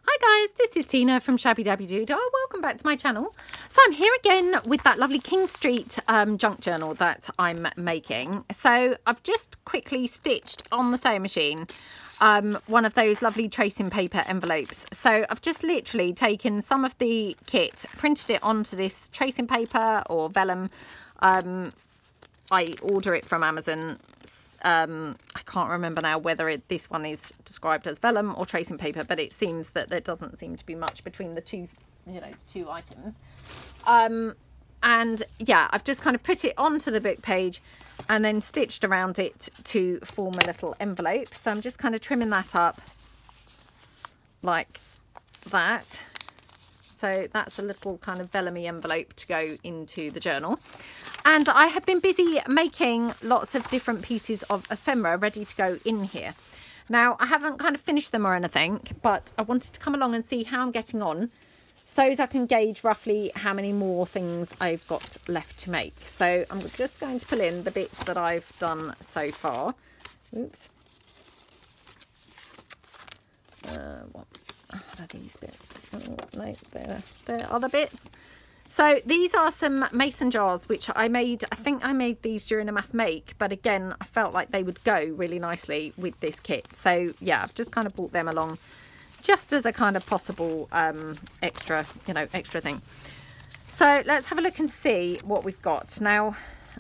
Hi guys, this is Tina from Shabbydabbydoodah. Welcome back to my channel. So I'm here again with that lovely King Street junk journal that I'm making. So I've just quickly stitched on the sewing machine one of those lovely tracing paper envelopes. So I've just literally taken some of the kit, printed it onto this tracing paper or vellum. I order it from Amazon. I can't remember now whether this one is described as vellum or tracing paper, but it seems that there doesn't seem to be much between the two, two items. And yeah, I've just kind of put it onto the book page and then stitched around it to form a little envelope. So I'm just kind of trimming that up like that. So that's a little kind of vellumy envelope to go into the journal. And I have been busy making lots of different pieces of ephemera ready to go in here. Now, I haven't kind of finished them or anything, but I wanted to come along and see how I'm getting on so as I can gauge roughly how many more things I've got left to make. So I'm just going to pull in the bits that I've done so far. Oops. What are these bits? Oh, no, there are the bits. So these are some mason jars which I made. I think I made these during a mass make, but again I felt like they would go really nicely with this kit. So yeah, I've just kind of brought them along just as a kind of possible extra, extra thing. So let's have a look and see what we've got. Now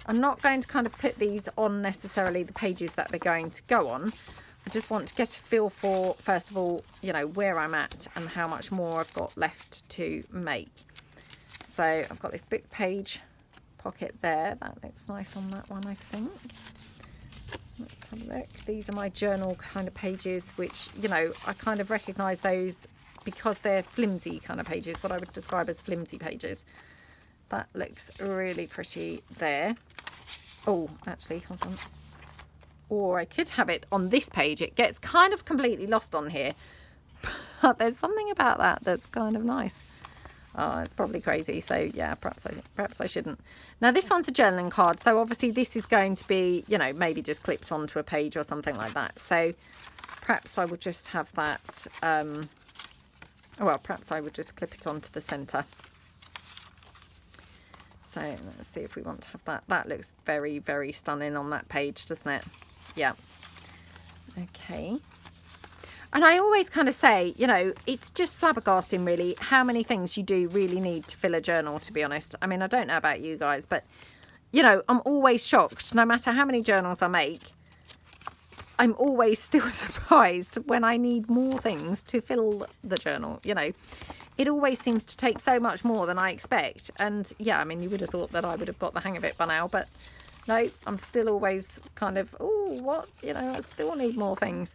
I'm not going to kind of put these on necessarily the pages that they're going to go on. I just want to get a feel for, first of all, where I'm at and how much more I've got left to make. So I've got this book page pocket there. That looks nice on that one, I think. Let's have a look. These are my journal kind of pages, which, I kind of recognise those because they're flimsy kind of pages, what I would describe as flimsy pages. That looks really pretty there. Oh, actually, hold on. Or I could have it on this page. It gets kind of completely lost on here. But there's something about that that's kind of nice. Oh, it's probably crazy. So yeah, perhaps I shouldn't. Now this one's a journaling card. So obviously this is going to be, maybe just clipped onto a page or something like that. So perhaps I would just have that. Well, perhaps I would just clip it onto the centre. So let's see if we want to have that. That looks very, very stunning on that page, doesn't it? Yeah. Okay. And I always kind of say, it's just flabbergasting really how many things you do really need to fill a journal, to be honest. I mean, I don't know about you guys, but, I'm always shocked. No matter how many journals I make, I'm always still surprised when I need more things to fill the journal, It always seems to take so much more than I expect. And yeah, I mean, you would have thought that I would have got the hang of it by now, but no, I'm still always kind of, oh, what? I still need more things.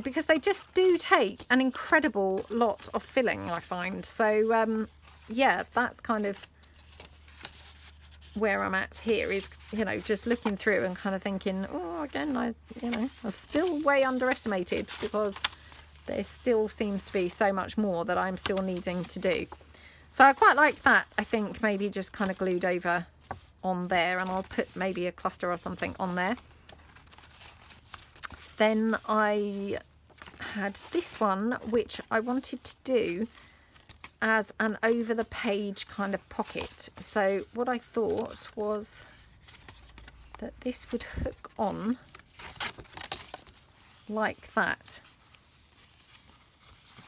Because they just do take an incredible lot of filling, I find. So, yeah, that's kind of where I'm at here is, just looking through and kind of thinking, oh, again, I've still way underestimated because there still seems to be so much more that I'm still needing to do. So I quite like that, I think, maybe just kind of glued over on there, and I'll put maybe a cluster or something on there. Then I had this one, which I wanted to do as an over the page kind of pocket. So what I thought was that this would hook on like that.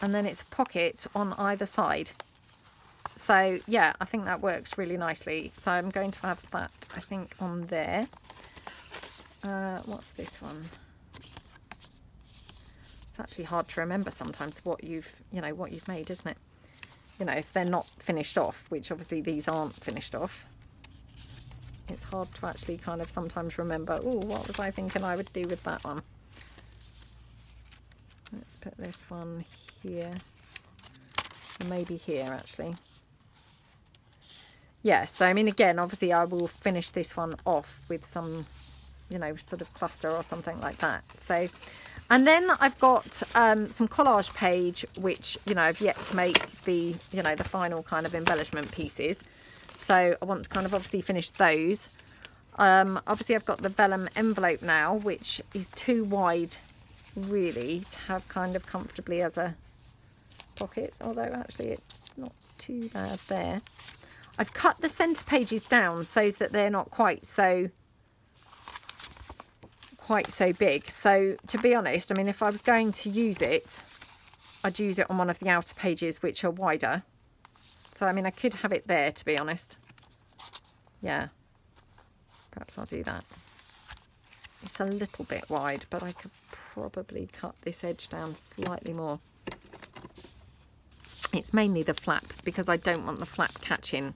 And then it's a pocket on either side. So yeah, I think that works really nicely. So I'm going to have that, I think, on there. What's this one? It's actually hard to remember sometimes what you've made, isn't it? If they're not finished off, which obviously these aren't finished off. It's hard to actually kind of sometimes remember, oh, what was I thinking I would do with that one? Let's put this one here. Maybe here, actually. Yeah, so I mean, again, obviously I will finish this one off with some, sort of cluster or something like that. So, and then I've got some collage page, which, I've yet to make the, the final kind of embellishment pieces. So I want to kind of obviously finish those. Obviously I've got the vellum envelope now, which is too wide really to have kind of comfortably as a pocket, although actually it's not too bad there. I've cut the centre pages down so that they're not quite so big. So to be honest, I mean, if I was going to use it, I'd use it on one of the outer pages which are wider. So I mean, I could have it there, to be honest. Yeah, perhaps I'll do that. It's a little bit wide, but I could probably cut this edge down slightly more. It's mainly the flap, because I don't want the flap catching,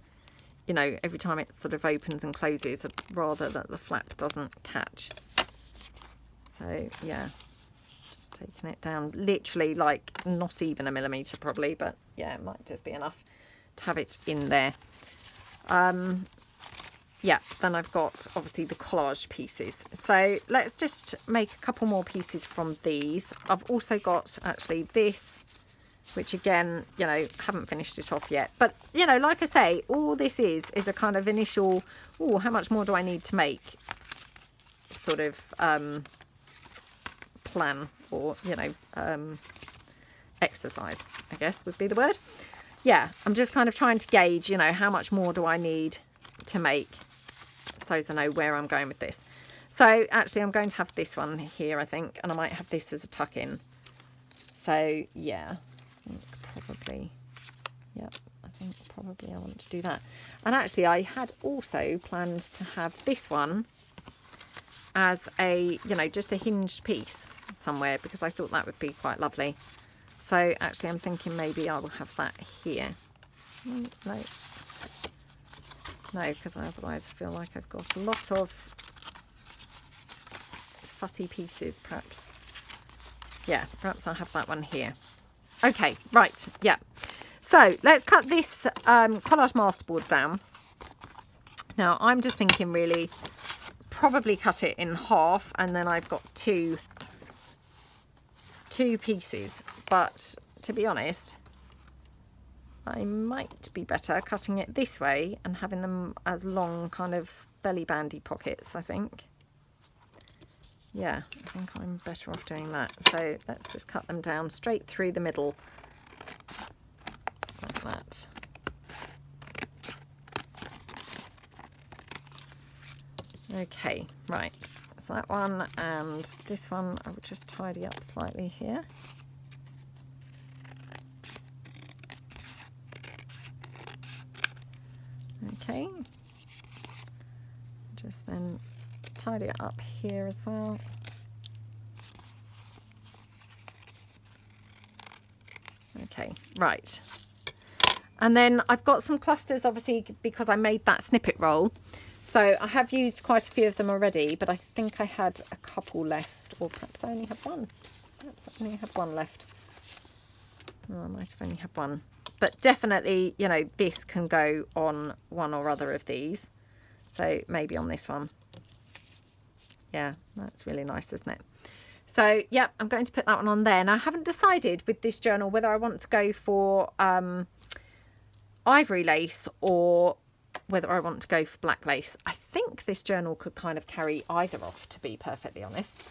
you know, every time it sort of opens and closes, rather that the flap doesn't catch. So yeah, just taking it down literally like not even a millimetre probably, but yeah, it might just be enough to have it in there. Yeah, then I've got obviously the collage pieces. So let's just make a couple more pieces from these. I've also got actually this, which again, you know, haven't finished it off yet. But, you know, like I say, all this is a kind of initial, oh, how much more do I need to make sort of plan, or, you know, exercise, I guess would be the word. Yeah, I'm just kind of trying to gauge, you know, how much more do I need to make, so as I know where I'm going with this. So actually I'm going to have this one here, I think, and I might have this as a tuck in. So yeah, I think probably, yeah, I think probably I want to do that. And actually I had also planned to have this one as a, you know, just a hinged piece somewhere, because I thought that would be quite lovely. So actually I'm thinking maybe I will have that here. No, because otherwise I feel like I've got a lot of fussy pieces, perhaps. Yeah, perhaps I'll have that one here. Okay, right, yeah. So let's cut this collage masterboard down. Now I'm just thinking really probably cut it in half, and then I've got two pieces, but to be honest, I might be better cutting it this way and having them as long kind of belly bandy pockets, I think. Yeah, I think I'm better off doing that. So let's just cut them down straight through the middle like that. Okay, right, so that one and this one I will just tidy up slightly here. Okay, just then tidy it up here as well. Okay, right. And then I've got some clusters, obviously, because I made that snippet roll. So I have used quite a few of them already, but I think I had a couple left, or perhaps I only have one. Perhaps I only have one left. Oh, I might have only had one. But definitely, you know, this can go on one or other of these. So maybe on this one. Yeah, that's really nice, isn't it? So, yeah, I'm going to put that one on there. Now, I haven't decided with this journal whether I want to go for ivory lace or whether I want to go for black lace. I think this journal could kind of carry either off, to be perfectly honest.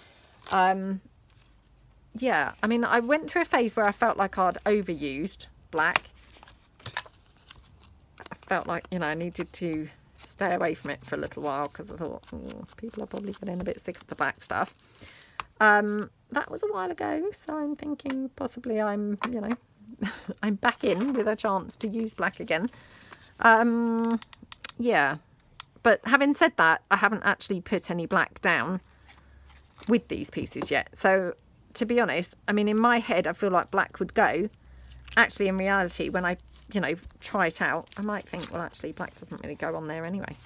Yeah, I mean, I went through a phase where I felt like I'd overused black. I felt like, you know, I needed to stay away from it for a little while, because I thought, oh, people are probably getting a bit sick of the black stuff. That was a while ago, so I'm thinking possibly I'm, you know, I'm back in with a chance to use black again. Yeah, but having said that, I haven't actually put any black down with these pieces yet. So to be honest, I mean, in my head, I feel like black would go. Actually, in reality, when I, you know, try it out, I might think, well, actually, black doesn't really go on there anyway.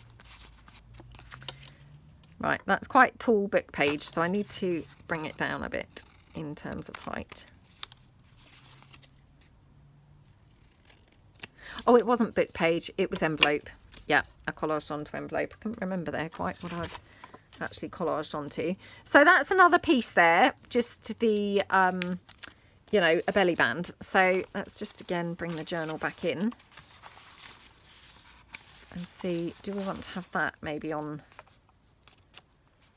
Right, that's quite tall book page, so I need to bring it down a bit in terms of height. Oh, it wasn't book page, it was envelope. Yeah, I collaged onto envelope. I couldn't remember there quite what I'd actually collaged onto. So that's another piece there, just the, you know, a belly band. So let's just again bring the journal back in and see, do we want to have that maybe on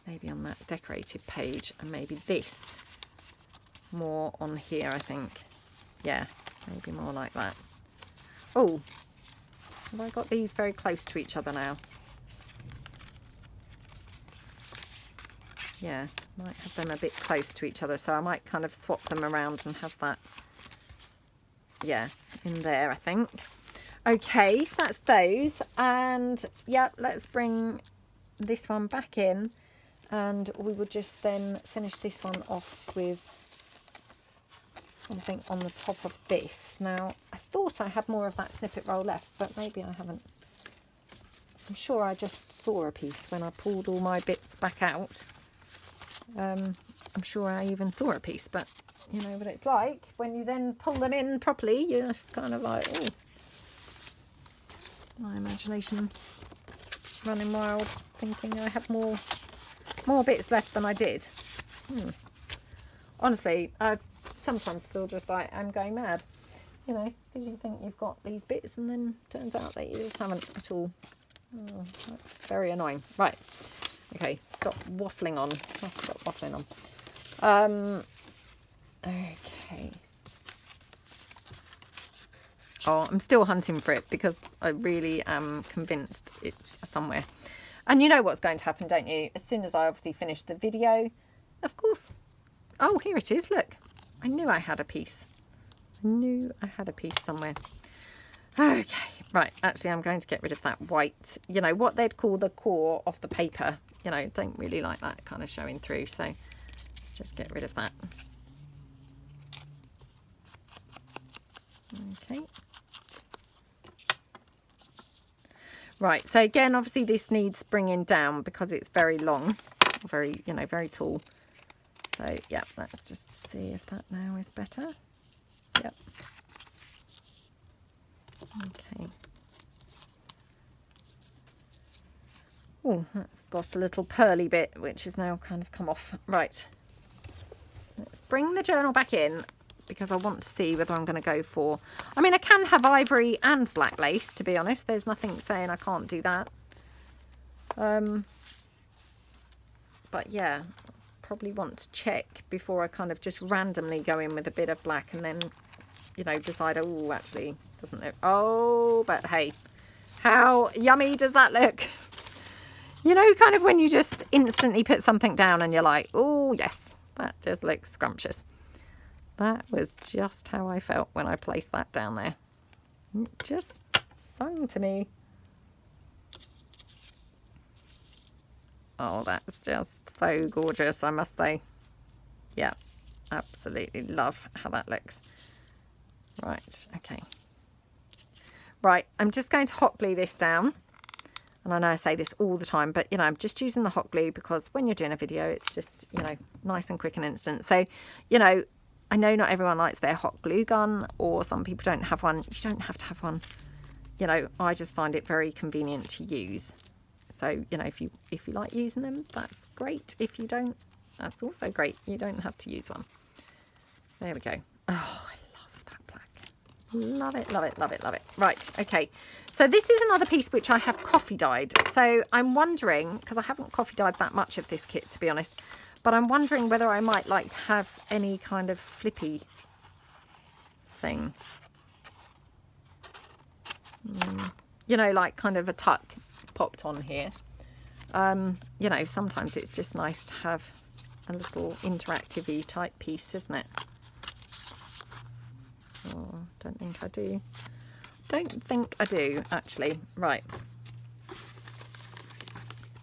that decorated page, and maybe this more on here, I think. Yeah, Maybe more like that. Oh, have I got these very close to each other now? Yeah, might have them a bit close to each other, so I might kind of swap them around and have that, yeah, in there, I think. Okay, so that's those, and yeah, let's bring this one back in, and we will just then finish this one off with something on the top of this. Now, I thought I had more of that snippet roll left, but maybe I haven't. I'm sure I just saw a piece when I pulled all my bits back out. I'm sure I even saw a piece, but you know what it's like when you then pull them in properly, you're kind of like, oh, my imagination running wild, thinking I have more bits left than I did. Honestly, I sometimes feel just like I'm going mad, you know, because you think you've got these bits and then turns out that you just haven't at all. Oh, that's very annoying. Right, okay, stop waffling on. I'll stop waffling on. Okay. Oh, I'm still hunting for it because I really am convinced it's somewhere. And you know what's going to happen, don't you? As soon as I obviously finish the video, of course. Oh, here it is, look. I knew I had a piece. I knew I had a piece somewhere. Okay, right. Actually, I'm going to get rid of that white, you know, what they'd call the core of the paper. You know, don't really like that kind of showing through. So let's just get rid of that. Okay. Right, so again, obviously this needs bringing down because it's very long, very, you know, very tall. So, yeah, let's just see if that now is better. Yep. Okay. Oh, that's got a little pearly bit, which is now kind of come off. Right. Let's bring the journal back in because I want to see whether I'm going to go for... I mean, I can have ivory and black lace, to be honest. There's nothing saying I can't do that. But, yeah, probably want to check before I kind of just randomly go in with a bit of black and then, you know, decide, oh, actually, doesn't look... Oh, but hey, how yummy does that look? You know, kind of when you just instantly put something down and you're like, oh, yes, that just looks scrumptious. That was just how I felt when I placed that down there. It just sung to me. Oh, that's just so gorgeous, I must say. Yeah, absolutely love how that looks. Right, okay. Right, I'm just going to hot glue this down. And I know I say this all the time, but, you know, I'm just using the hot glue because when you're doing a video, it's just, you know, nice and quick and instant. So, you know, I know not everyone likes their hot glue gun, or some people don't have one. You don't have to have one. You know, I just find it very convenient to use. So, you know, if you like using them, that's great. If you don't, that's also great. You don't have to use one. There we go. Oh, I love that black. Love it, love it, love it, love it. Right, okay. So this is another piece which I have coffee dyed. So I'm wondering, because I haven't coffee dyed that much of this kit, to be honest, but I'm wondering whether I might like to have any kind of flippy thing. You know, like kind of a tuck popped on here. You know, sometimes it's just nice to have a little interactive-y type piece, isn't it? Oh, don't think I do. Don't think I do, actually. Right. Let's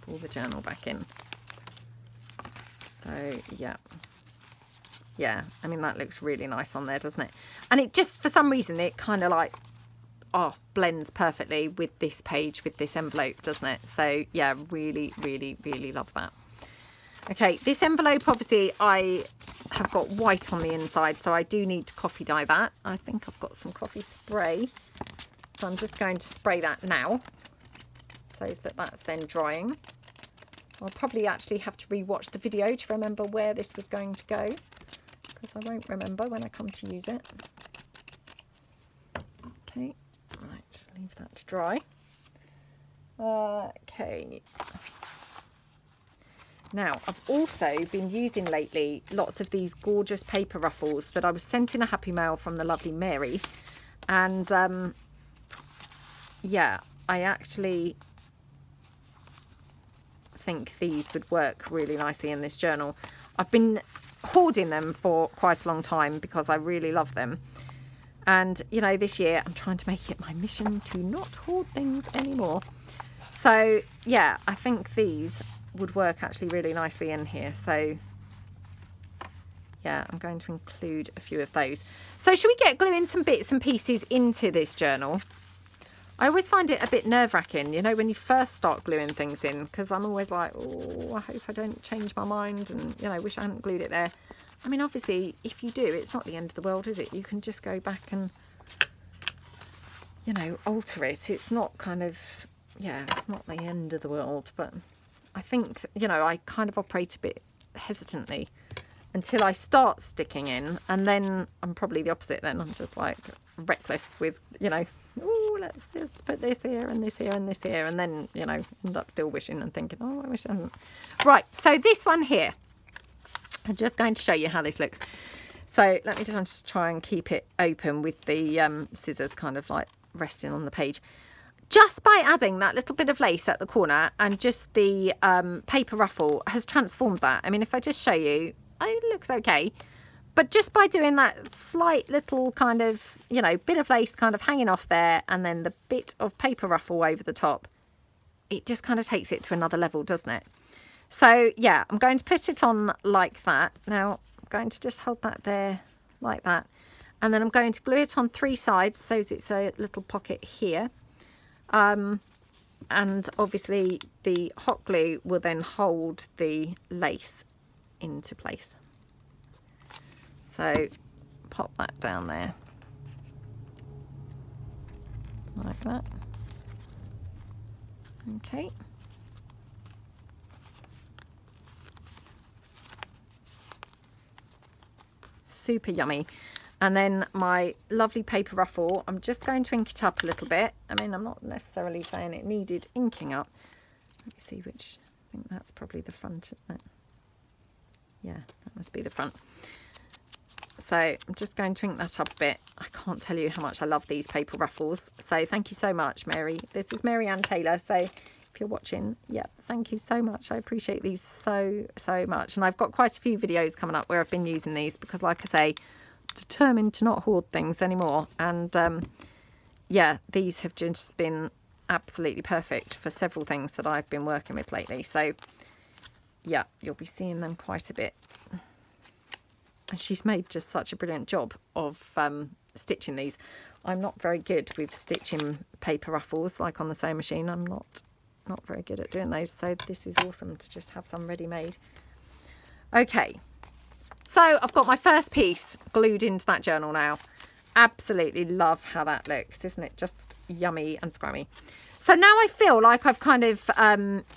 pull the journal back in. So, yeah. Yeah, I mean, that looks really nice on there, doesn't it? And it just, for some reason, it kind of like, oh, blends perfectly with this page, with this envelope, doesn't it? So, yeah, really, really, really love that. Okay, this envelope, obviously, I have got white on the inside, so I do need to coffee dye that. I think I've got some coffee spray. So I'm just going to spray that now, so that that's then drying. I'll probably actually have to re-watch the video to remember where this was going to go, because I won't remember when I come to use it. Okay, right, leave that to dry. Okay. Now, I've also been using lately lots of these gorgeous paper ruffles that I was sent in a happy mail from the lovely Mary. And yeah, I actually think these would work really nicely in this journal. I've been hoarding them for quite a long time because I really love them. And, you know, this year I'm trying to make it my mission to not hoard things anymore. So, yeah, I think these would work actually really nicely in here. So, yeah, I'm going to include a few of those. So, should we get gluing some bits and pieces into this journal? I always find it a bit nerve-wracking, you know, when you first start gluing things in, because I'm always like, oh, I hope I don't change my mind and, you know, I wish I hadn't glued it there. I mean, obviously, if you do, it's not the end of the world, is it? You can just go back and, you know, alter it. It's not kind of, yeah, it's not the end of the world. But I think, you know, I kind of operate a bit hesitantly until I start sticking in. And then I'm probably the opposite then. I'm just like reckless with, you know, oh, let's just put this here and this here and this here. And then, you know, end up still wishing and thinking, oh, I wish I hadn't. Right, so this one here. I'm just going to show you how this looks. So let me just try and keep it open with the scissors kind of like resting on the page. Just by adding that little bit of lace at the corner and just the paper ruffle has transformed that. I mean, if I just show you, it looks okay. But just by doing that slight little kind of, you know, bit of lace kind of hanging off there and then the bit of paper ruffle over the top, it just kind of takes it to another level, doesn't it? So, yeah, I'm going to put it on like that. Now, I'm going to just hold that there like that. And then I'm going to glue it on 3 sides so it's a little pocket here. And obviously the hot glue will then hold the lace into place. So, pop that down there. Like that. Okay. Super yummy. And then my lovely paper ruffle, I'm just going to ink it up a little bit. I mean, I'm not necessarily saying it needed inking up. Let me see which, I think that's probably the front, isn't it? Yeah, that must be the front. So I'm just going to ink that up a bit. I can't tell you how much I love these paper ruffles. So thank you so much, Mary. This is Mary Ann Taylor. So if you're watching, yeah, thank you so much. I appreciate these so much. And I've got quite a few videos coming up where I've been using these because, like I say, I'm determined to not hoard things anymore. And yeah, these have just been absolutely perfect for several things that I've been working with lately. So yeah, you'll be seeing them quite a bit. And she's made just such a brilliant job of stitching these. I'm not very good with stitching paper ruffles like on the sewing machine. I'm not very good at doing those. So this is awesome to just have some ready made. Okay, so I've got my first piece glued into that journal now. Absolutely love how that looks, isn't it? Just yummy and scrummy. So now I feel like I've kind of,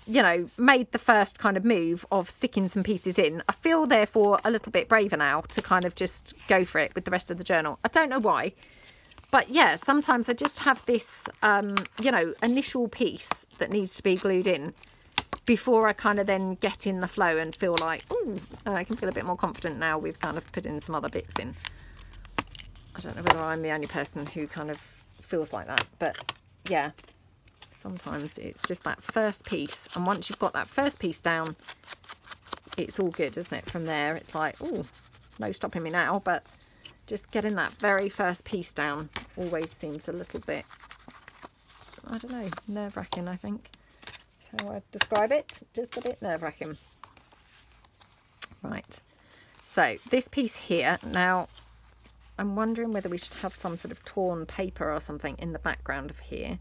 you know, made the first kind of move of sticking some pieces in. I feel therefore a little bit braver now to kind of just go for it with the rest of the journal. I don't know why, but yeah, sometimes I just have this, you know, initial piece that needs to be glued in before I kind of then get in the flow and feel like, oh, I can feel a bit more confident now with kind of putting some other bits in. I don't know whether I'm the only person who kind of feels like that, but yeah. Sometimes it's just that first piece, and once you've got that first piece down, it's all good, isn't it? From there, it's like, oh, no stopping me now, but just getting that very first piece down always seems a little bit, I don't know, nerve-wracking, I think. That's how I'd describe it, just a bit nerve-wracking. Right, so this piece here, now I'm wondering whether we should have some sort of torn paper or something in the background of here.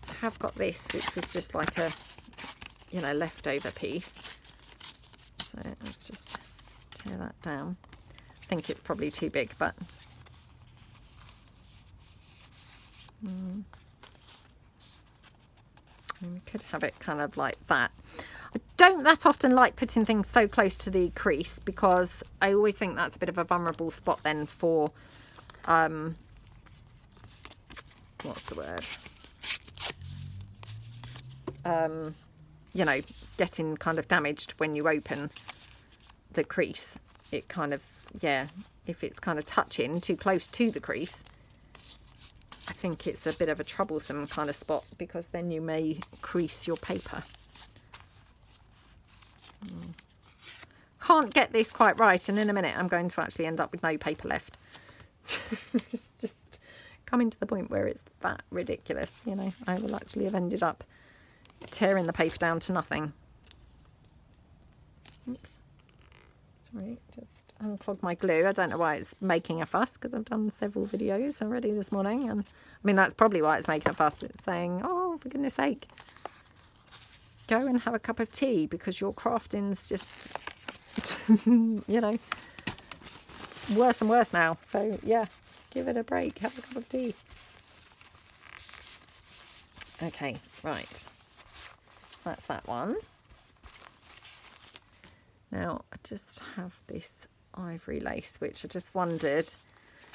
I have got this, which was just like a, you know, leftover piece. So let's just tear that down. I think it's probably too big, but we could have it kind of like that. I don't that often like putting things so close to the crease because I always think that's a bit of a vulnerable spot then for, what's the word? you know, getting kind of damaged when you open the crease. It kind of, yeah, if it's kind of touching too close to the crease, I think it's a bit of a troublesome kind of spot, because then you may crease your paper. Can't get this quite right, and in a minute I'm going to actually end up with no paper left. It's just coming to the point where it's that ridiculous, you know. I will actually have ended up tearing the paper down to nothing. Oops. Sorry, just unclog my glue. I don't know why it's making a fuss, because I've done several videos already this morning, and I mean, that's probably why it's making a fuss. It's saying, oh, for goodness sake, go and have a cup of tea, because your crafting's just you know, worse and worse now. So yeah, give it a break, have a cup of tea. Okay, right, that's that one. Now I just have this ivory lace, which I just wondered,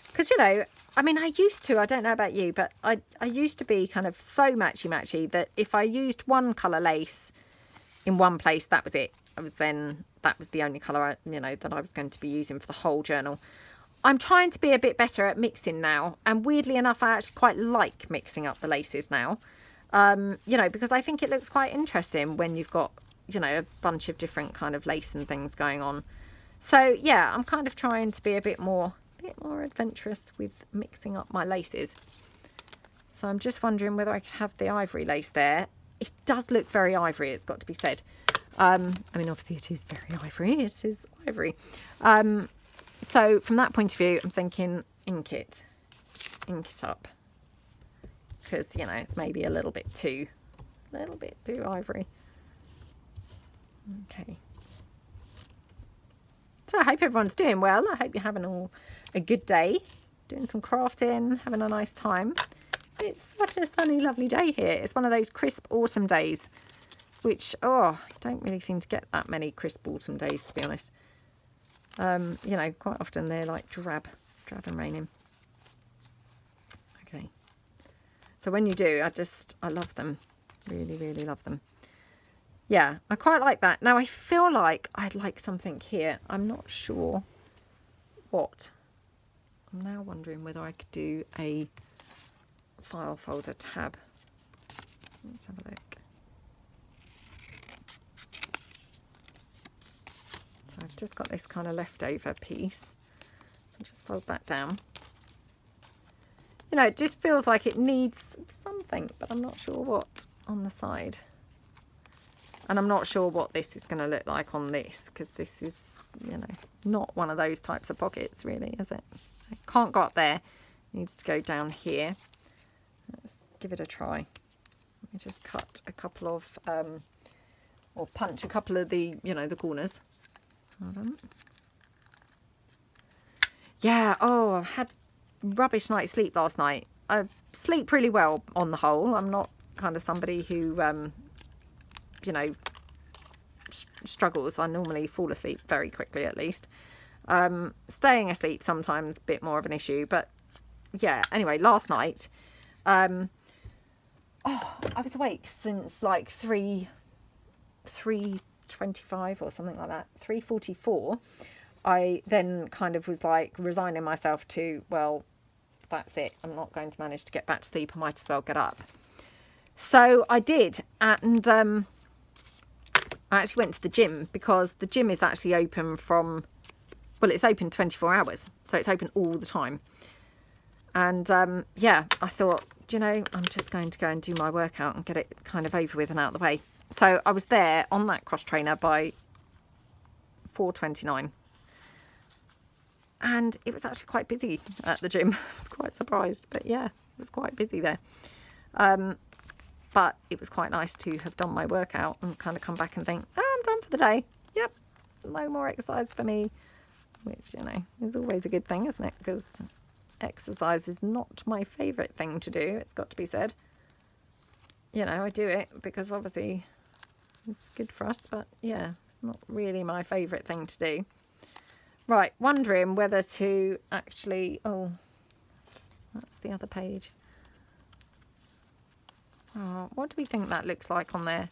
because, you know, I mean, I used to, I don't know about you, but I used to be kind of so matchy that if I used one colour lace in one place, that was it. That was the only colour, you know, that I was going to be using for the whole journal. I'm trying to be a bit better at mixing now, and weirdly enough, I actually quite like mixing up the laces now. You know, because I think it looks quite interesting when you've got, you know, a bunch of different kind of lace and things going on. So yeah, I'm kind of trying to be a bit more adventurous with mixing up my laces. So I'm just wondering whether I could have the ivory lace there. It does look very ivory, it's got to be said. I mean, obviously it is very ivory. It is ivory. So from that point of view, I'm thinking ink it up, because, you know, it's maybe a little bit too ivory. Okay. So I hope everyone's doing well. I hope you're having all a good day, doing some crafting, having a nice time. It's such a sunny, lovely day here. It's one of those crisp autumn days, which, oh, I don't really seem to get that many crisp autumn days, to be honest. You know, quite often they're like drab and raining. Okay. So when you do, I love them. Really, really love them. Yeah, I quite like that. Now I feel like I'd like something here. I'm not sure what. I'm now wondering whether I could do a file folder tab. Let's have a look. So I've just got this kind of leftover piece. I'll just fold that down. You know, it just feels like it needs something, but I'm not sure what on the side. And I'm not sure what this is going to look like on this, because this is, you know, not one of those types of pockets, really, is it? It can't go up there. It needs to go down here. Let's give it a try. Let me just cut a couple of, or punch a couple of the, you know, the corners. Hold on. Yeah, oh, I had rubbish night's sleep last night. I sleep really well on the whole. I'm not kind of somebody who, you know, struggles. I normally fall asleep very quickly, at least. Staying asleep sometimes a bit more of an issue, but yeah, anyway, last night, oh, I was awake since like 3:25 or something like that, 3:44. I then kind of was like resigning myself to, well, that's it. I'm not going to manage to get back to sleep. I might as well get up. So I did, and I actually went to the gym, because the gym is actually open from, well, it's open 24 hours. So it's open all the time. And yeah, I thought, do you know, I'm just going to go and do my workout and get it kind of over with and out of the way. So I was there on that cross trainer by 4:29. And it was actually quite busy at the gym. I was quite surprised, but yeah, it was quite busy there. But it was quite nice to have done my workout and kind of come back and think, oh, I'm done for the day. Yep, no more exercise for me, which, you know, is always a good thing, isn't it? Because exercise is not my favourite thing to do, it's got to be said. You know, I do it because obviously it's good for us, but yeah, it's not really my favourite thing to do. Right, wondering whether to actually, oh, that's the other page. Oh, what do we think that looks like on there?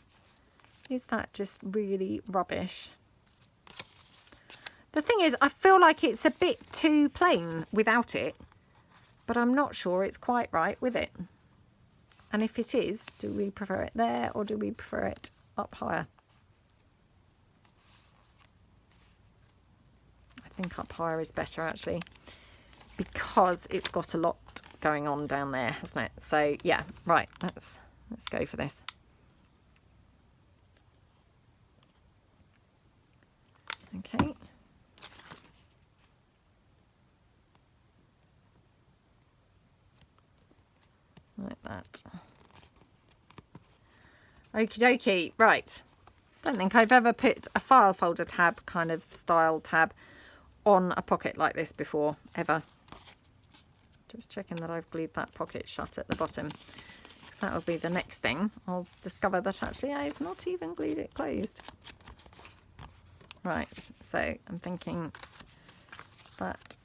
Is that just really rubbish? The thing is, I feel like it's a bit too plain without it, but I'm not sure it's quite right with it. And if it is, do we prefer it there or do we prefer it up higher? I think up higher is better actually, because it's got a lot going on down there, hasn't it? So yeah, right, let's go for this. Okay. Like that. Okie dokie. Right. Don't think I've ever put a file folder tab kind of style tab on a pocket like this before, ever. Just checking that I've glued that pocket shut at the bottom. Because that will be the next thing. I'll discover that actually I've not even glued it closed. Right. So I'm thinking that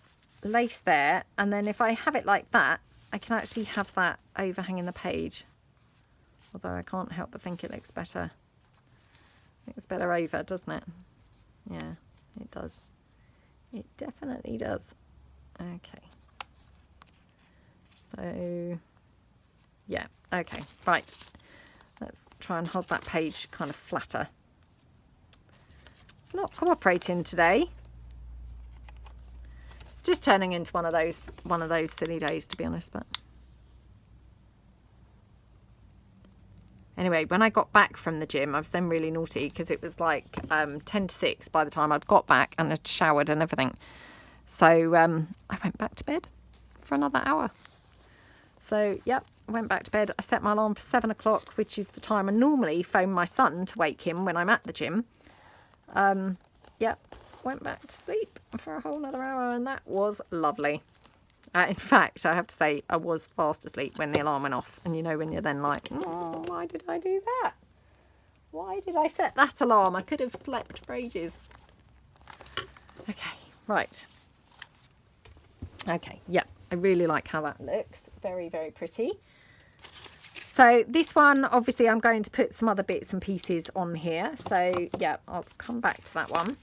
lace there, and then if I have it like that, I can actually have that overhanging the page. Although I can't help but think it looks better. It looks better over, doesn't it? Yeah, it does. It definitely does. Okay. So, yeah, okay, right. Let's try and hold that page kind of flatter. It's not cooperating today. It's just turning into one of those silly days, to be honest. But anyway, when I got back from the gym, I was then really naughty because it was like 10 to 6 by the time I'd got back and had showered and everything. So I went back to bed for another hour. So yep, I went back to bed. I set my alarm for 7 o'clock, which is the time I normally phone my son to wake him when I'm at the gym. Yep, went back to sleep for a whole another hour, and that was lovely. In fact, I have to say, I was fast asleep when the alarm went off. And you know, when you're then like, oh, why did I do that? Why did I set that alarm? I could have slept for ages. Okay, right. Okay, yeah, I really like how that looks. Very, very pretty. So this one, obviously, I'm going to put some other bits and pieces on here. So yeah, I'll come back to that one.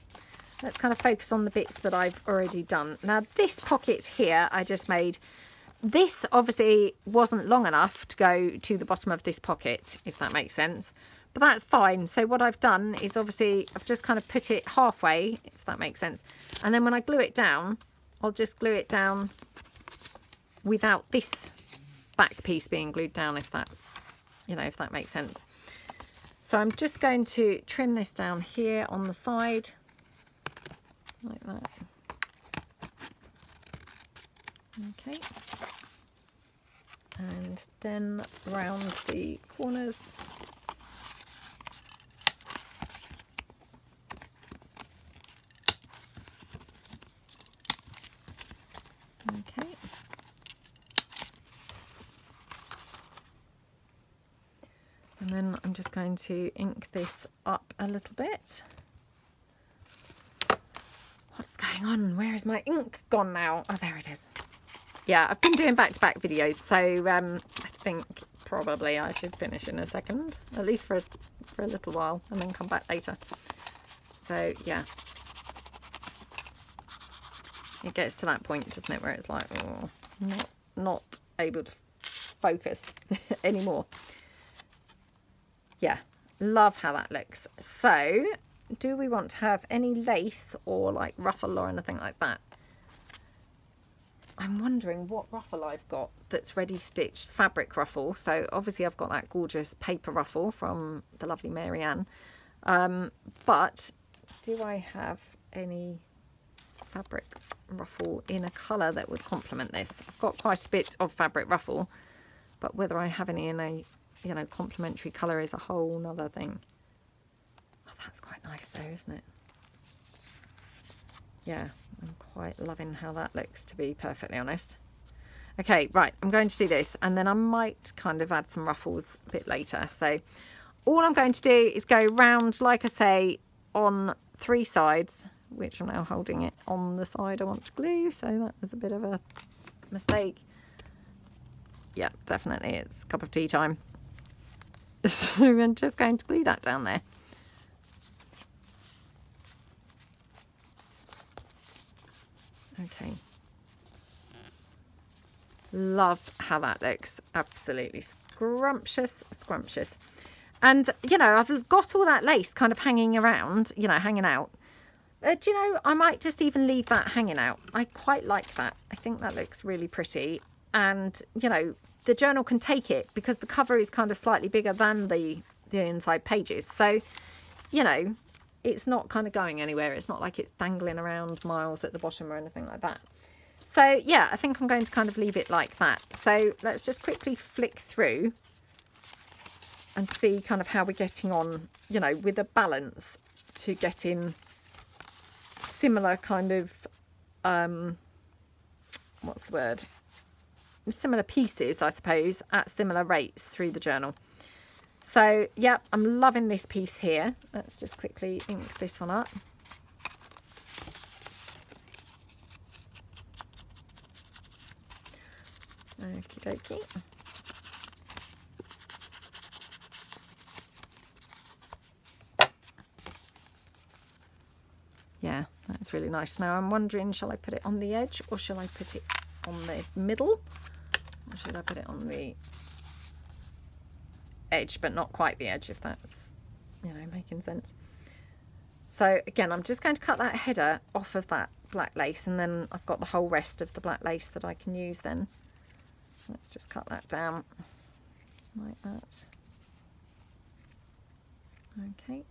Let's kind of focus on the bits that I've already done. Now this pocket here I just made. This obviously wasn't long enough to go to the bottom of this pocket, if that makes sense. But that's fine. So what I've done is obviously I've just kind of put it halfway, if that makes sense. And then when I glue it down, I'll just glue it down without this back piece being glued down, if that's, you know, if that makes sense. So I'm just going to trim this down here on the side. Like that. Okay. And then round the corners. Okay. And then I'm just going to ink this up a little bit. What's going on? Where is my ink gone now? Oh, there it is. Yeah, I've been doing back-to-back videos, so I think probably I should finish in a second, at least for a little while, and then come back later. So yeah, it gets to that point, doesn't it, where it's like, oh, not able to focus anymore. Yeah, love how that looks. So do we want to have any lace or like ruffle or anything like that? I'm wondering what ruffle I've got that's ready stitched, fabric ruffle. So obviously I've got that gorgeous paper ruffle from the lovely Marianne. But do I have any fabric ruffle in a colour that would complement this? I've got quite a bit of fabric ruffle, but whether I have any in a, you know, complementary colour is a whole nother thing. Oh, that's quite nice though, isn't it? Yeah, I'm quite loving how that looks, to be perfectly honest. Okay, right, I'm going to do this, and then I might kind of add some ruffles a bit later. So all I'm going to do is go round, like I say, on 3 sides, which I'm now holding it on the side I want to glue, so that was a bit of a mistake. Yeah, definitely, it's cup of tea time. So I'm just going to glue that down there. Okay. Love how that looks. Absolutely scrumptious, scrumptious. And, you know, I've got all that lace kind of hanging around, you know, hanging out. Do you know, I might just even leave that hanging out. I quite like that. I think that looks really pretty. And, you know, the journal can take it because the cover is kind of slightly bigger than the inside pages. So, you know, it's not kind of going anywhere. It's not like it's dangling around miles at the bottom or anything like that. So, yeah, I think I'm going to kind of leave it like that. So let's just quickly flick through and see kind of how we're getting on, you know, with a balance to get in similar kind of, what's the word? Similar pieces, I suppose, at similar rates through the journal. So, yeah, I'm loving this piece here. Let's just quickly ink this one up. Okie dokie. Yeah, that's really nice. Now I'm wondering, shall I put it on the edge or shall I put it on the middle? Or should I put it on the edge, but not quite the edge, if that's, you know, making sense. So again, I'm just going to cut that header off of that black lace, and then I've got the whole rest of the black lace that I can use then. Let's just cut that down like that. Okay.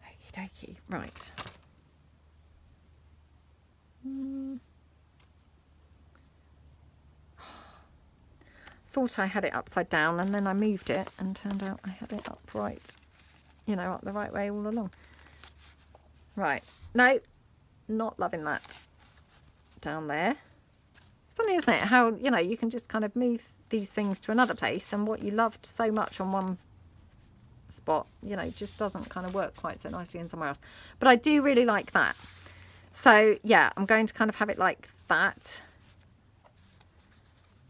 Okie dokie. Right. Thought I had it upside down and then I moved it and turned out I had it upright, you know, up the right way all along. Right. No, not loving that. Down there. It's funny, isn't it, how, you know, you can just kind of move these things to another place, and what you loved so much on one spot, you know, just doesn't kind of work quite so nicely in somewhere else. But I do really like that. So yeah, I'm going to kind of have it like that.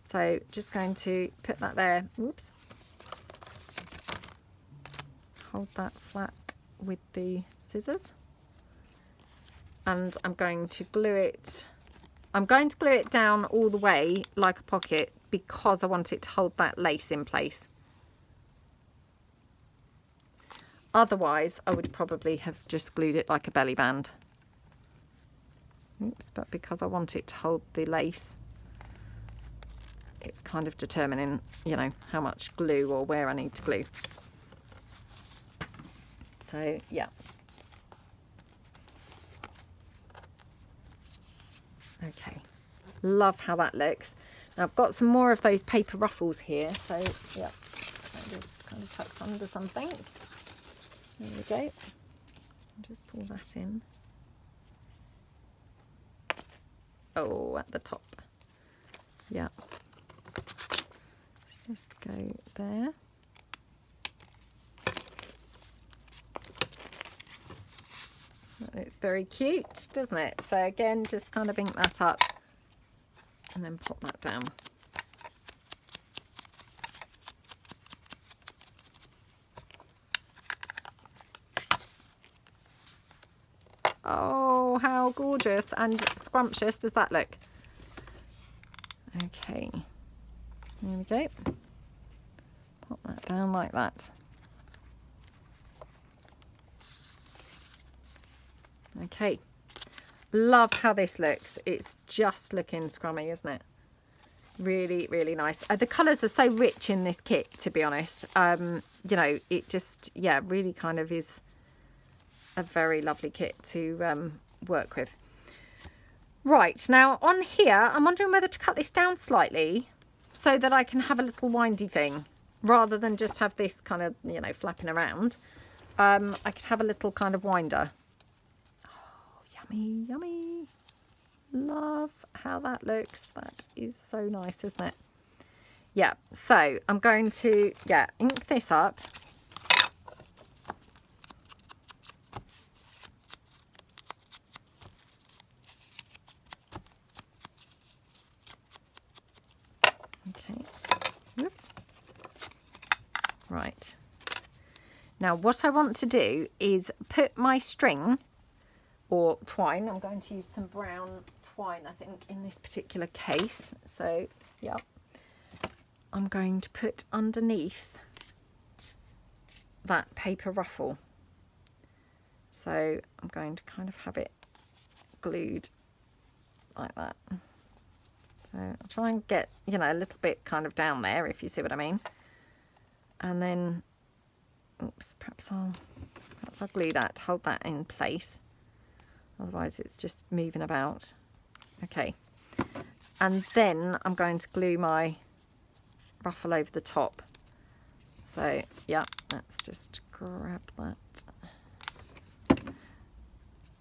So just going to put that there. Oops. Hold that flat with the scissors. And I'm going to glue it. I'm going to glue it down all the way like a pocket because I want it to hold that lace in place. Otherwise, I would probably have just glued it like a belly band. Oops, but because I want it to hold the lace, it's kind of determining, you know, how much glue or where I need to glue. So, yeah. Okay, love how that looks. Now I've got some more of those paper ruffles here, so yeah, just kind of tucked under something. There we go. Just pull that in. Oh, at the top. Yeah. Let's just go there. It's very cute, doesn't it? So again, just kind of ink that up and then pop that down. Oh, how gorgeous and scrumptious does that look? Okay, there we go. Pop that down like that. Okay, love how this looks. It's just looking scrummy, isn't it? Really, really nice. The colours are so rich in this kit, to be honest. You know, it just, yeah, really kind of is a very lovely kit to work with. Right, now on here, I'm wondering whether to cut this down slightly so that I can have a little windy thing rather than just have this kind of, you know, flapping around. I could have a little kind of winder. Yummy, yummy. Love how that looks. That is so nice, isn't it? Yeah, so I'm going to, yeah, ink this up. Okay, oops. Right. Now what I want to do is put my string or twine. I'm going to use some brown twine, I think, in this particular case. So, yeah, I'm going to put underneath that paper ruffle. So I'm going to kind of have it glued like that. So I'll try and get, you know, a little bit kind of down there, if you see what I mean. And then, oops, perhaps I'll glue that to hold that in place. Otherwise it's just moving about. Okay. And then I'm going to glue my ruffle over the top. So, yeah, let's just grab that.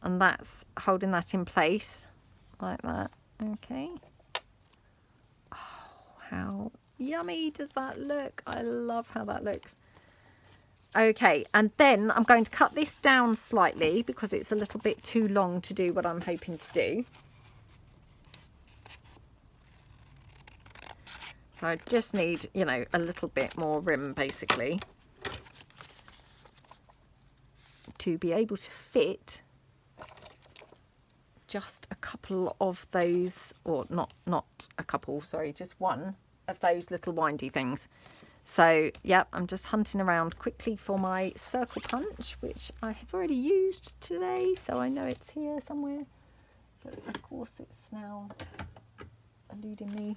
And that's holding that in place like that. Okay. Oh, how yummy does that look? I love how that looks. Okay, and then I'm going to cut this down slightly because it's a little bit too long to do what I'm hoping to do. So I just need, you know, a little bit more rim basically to be able to fit just a couple of those, or not a couple, sorry, just one of those little windy things. So, yeah, I'm just hunting around quickly for my circle punch, which I have already used today, so I know it's here somewhere. But, of course, it's now eluding me.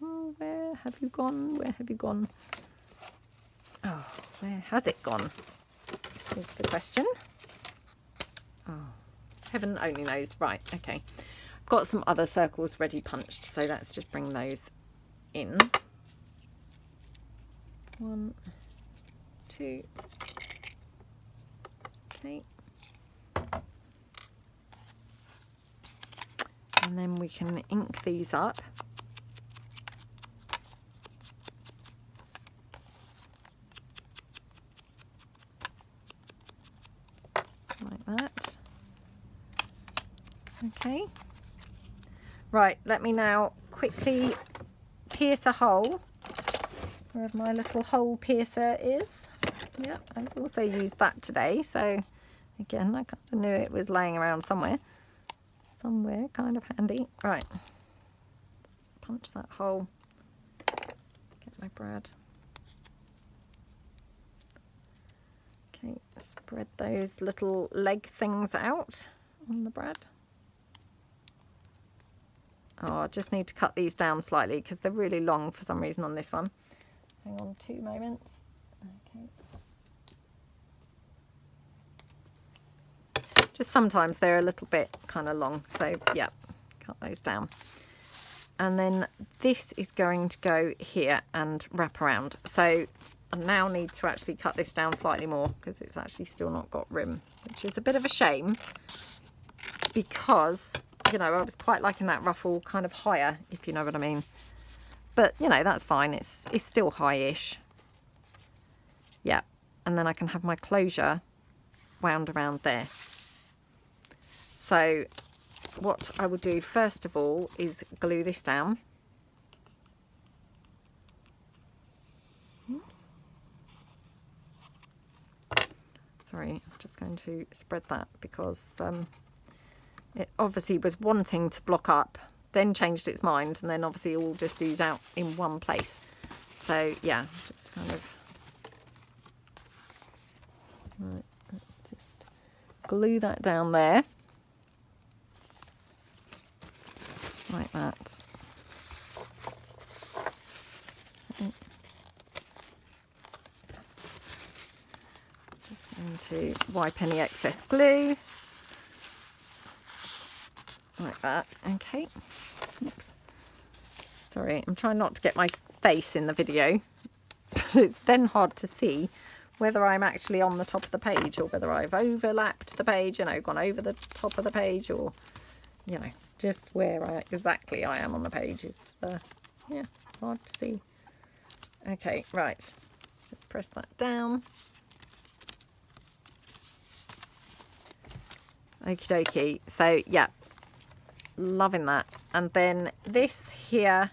Oh, where have you gone? Where have you gone? Oh, where has it gone? Is the question. Oh, heaven only knows. Right, okay. I've got some other circles ready punched, so let's just bring those in. 1, 2. Okay. And then we can ink these up. Like that. Okay. Right, let me now quickly pierce a hole wherever my little hole piercer is. Yeah, I've also used that today, so again, I kind of knew it was laying around somewhere kind of handy. Right, let's punch that hole, get my brad. Okay, spread those little leg things out on the brad. Oh, I just need to cut these down slightly because they're really long for some reason on this one. Hang on 2 moments. Okay. Just sometimes they're a little bit kind of long, so yeah, cut those down. And then this is going to go here and wrap around. So I now need to actually cut this down slightly more because it's actually still not got rim, which is a bit of a shame because, you know, I was quite liking that ruffle kind of higher, if you know what I mean. But, you know, that's fine. It's still high-ish. Yeah. And then I can have my closure wound around there. So what I will do first of all is glue this down. Oops. Sorry, I'm just going to spread that because it obviously was wanting to block up, then changed its mind, and then obviously all just ooze out in one place. So yeah, just kind of, right, let's just glue that down there like that. Okay. Just going to wipe any excess glue like that. Okay. Oops. Sorry, I'm trying not to get my face in the video. It's then hard to see whether I'm actually on the top of the page or whether I've overlapped the page, you know, gone over the top of the page, or, you know, just where exactly I am on the page is, yeah, hard to see. Okay, right. Let's just press that down. Okie dokie. So, yeah. Loving that. And then this here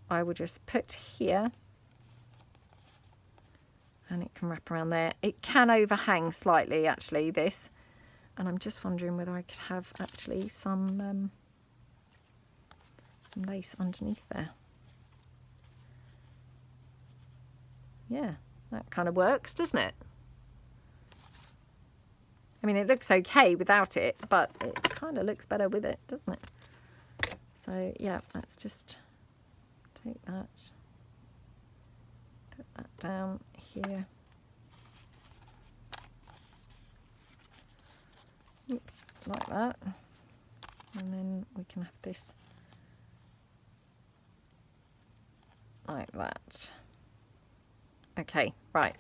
I will just put here and it can wrap around there. It can overhang slightly, actually, this. And I'm just wondering whether I could have actually some lace underneath there. Yeah, that kind of works, doesn't it? I mean, it looks okay without it, but it kind of looks better with it, doesn't it? So, yeah, let's just take that, put that down here. Oops, like that. And then we can have this like that. Okay, right.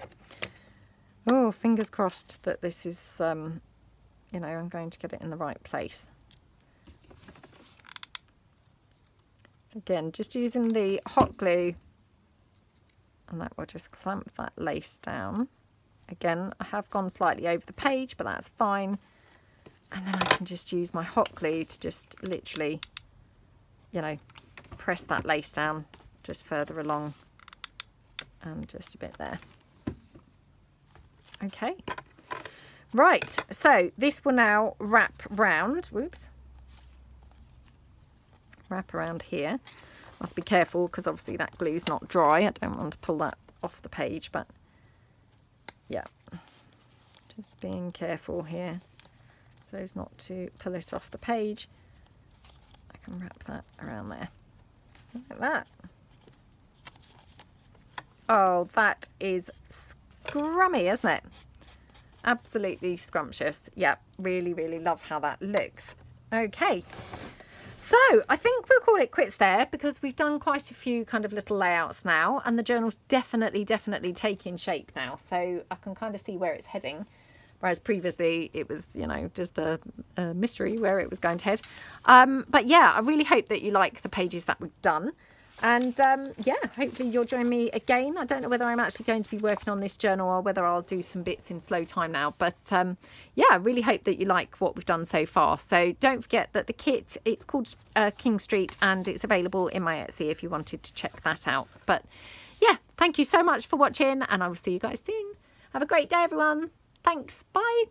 Oh, fingers crossed that this is, you know, I'm going to get it in the right place. So again, just using the hot glue, and that will just clamp that lace down. Again, I have gone slightly over the page, but that's fine. And then I can just use my hot glue to just literally, you know, press that lace down just further along and just a bit there. Okay, right, so this will now wrap round, whoops, wrap around here. Must be careful because obviously that glue's not dry. I don't want to pull that off the page, but yeah, just being careful here so as not to pull it off the page. I can wrap that around there, like that. Oh, that is scrummy, isn't it? Absolutely scrumptious. Yeah, really, really love how that looks. Okay, so I think we'll call it quits there because we've done quite a few kind of little layouts now, and the journal's definitely taking shape now, so I can kind of see where it's heading, whereas previously it was, you know, just a mystery where it was going to head. But yeah, I really hope that you like the pages that we've done. And yeah, hopefully you'll join me again. I don't know whether I'm actually going to be working on this journal or whether I'll do some bits in slow time now. But yeah, I really hope that you like what we've done so far. So don't forget that the kit, it's called King Street, and it's available in my Etsy if you wanted to check that out. But yeah, thank you so much for watching, and I will see you guys soon. Have a great day, everyone. Thanks. Bye.